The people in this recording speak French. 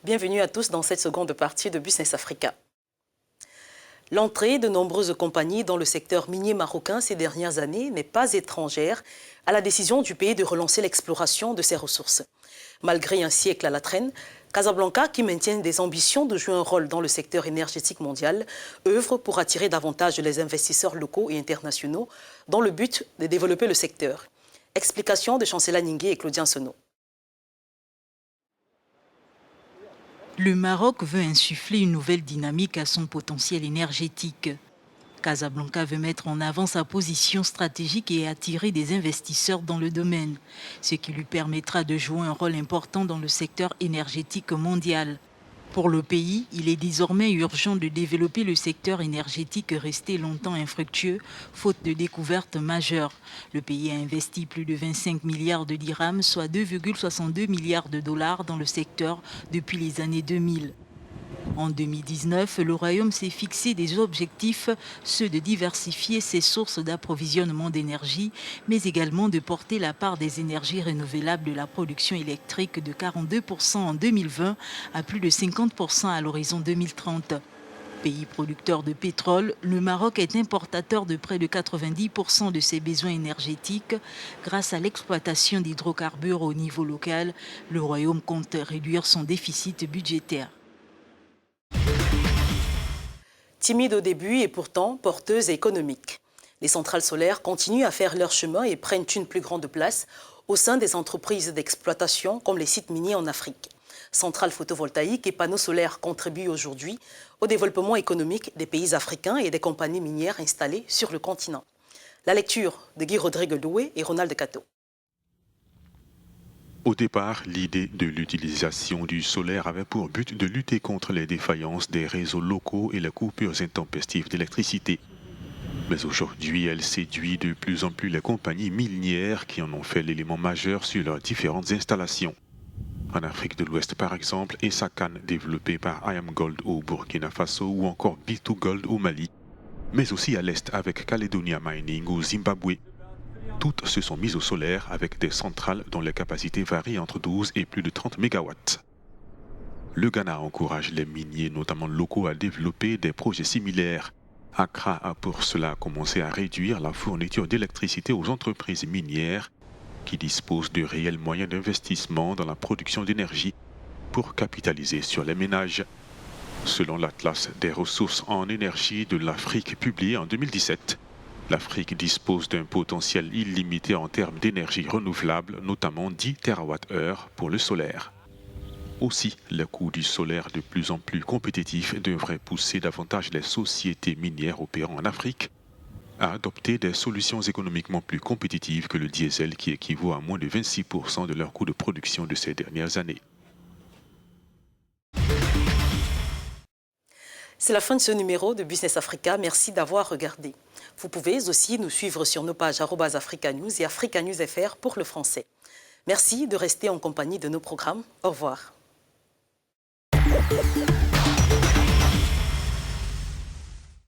Bienvenue à tous dans cette seconde partie de Business Africa. L'entrée de nombreuses compagnies dans le secteur minier marocain ces dernières années n'est pas étrangère à la décision du pays de relancer l'exploration de ses ressources. Malgré un siècle à la traîne, Casablanca, qui maintient des ambitions de jouer un rôle dans le secteur énergétique mondial, œuvre pour attirer davantage les investisseurs locaux et internationaux dans le but de développer le secteur. Explication de Chancela Ningué et Claudien Sono. Le Maroc veut insuffler une nouvelle dynamique à son potentiel énergétique. Casablanca veut mettre en avant sa position stratégique et attirer des investisseurs dans le domaine, ce qui lui permettra de jouer un rôle important dans le secteur énergétique mondial. Pour le pays, il est désormais urgent de développer le secteur énergétique resté longtemps infructueux, faute de découvertes majeures. Le pays a investi plus de 25 milliards de dirhams, soit 2,62 milliards de dollars dans le secteur depuis les années 2000. En 2019, le Royaume s'est fixé des objectifs, ceux de diversifier ses sources d'approvisionnement d'énergie, mais également de porter la part des énergies renouvelables de la production électrique de 42% en 2020 à plus de 50% à l'horizon 2030. Pays producteur de pétrole, le Maroc est importateur de près de 90% de ses besoins énergétiques. Grâce à l'exploitation d'hydrocarbures au niveau local, le Royaume compte réduire son déficit budgétaire. Timide au début et pourtant porteuse et économique. Les centrales solaires continuent à faire leur chemin et prennent une plus grande place au sein des entreprises d'exploitation comme les sites miniers en Afrique. Centrales photovoltaïques et panneaux solaires contribuent aujourd'hui au développement économique des pays africains et des compagnies minières installées sur le continent. La lecture de Guy Rodrigue Doué et Ronald Cato. Au départ, l'idée de l'utilisation du solaire avait pour but de lutter contre les défaillances des réseaux locaux et les coupures intempestives d'électricité. Mais aujourd'hui, elle séduit de plus en plus les compagnies minières qui en ont fait l'élément majeur sur leurs différentes installations. En Afrique de l'Ouest, par exemple, Essakan, développé par IAMGOLD au Burkina Faso ou encore B2Gold au Mali, mais aussi à l'Est avec Caledonia Mining au Zimbabwe. Toutes se sont mises au solaire avec des centrales dont les capacités varient entre 12 et plus de 30 MW. Le Ghana encourage les miniers, notamment locaux, à développer des projets similaires. Accra a pour cela commencé à réduire la fourniture d'électricité aux entreprises minières qui disposent de réels moyens d'investissement dans la production d'énergie pour capitaliser sur les ménages. Selon l'Atlas des ressources en énergie de l'Afrique publié en 2017, l'Afrique dispose d'un potentiel illimité en termes d'énergie renouvelable, notamment 10 TWh pour le solaire. Aussi, le coût du solaire de plus en plus compétitif devrait pousser davantage les sociétés minières opérant en Afrique à adopter des solutions économiquement plus compétitives que le diesel qui équivaut à moins de 26% de leur coût de production de ces dernières années. C'est la fin de ce numéro de Business Africa. Merci d'avoir regardé. Vous pouvez aussi nous suivre sur nos pages @africanews et Africa News FR pour le français. Merci de rester en compagnie de nos programmes. Au revoir.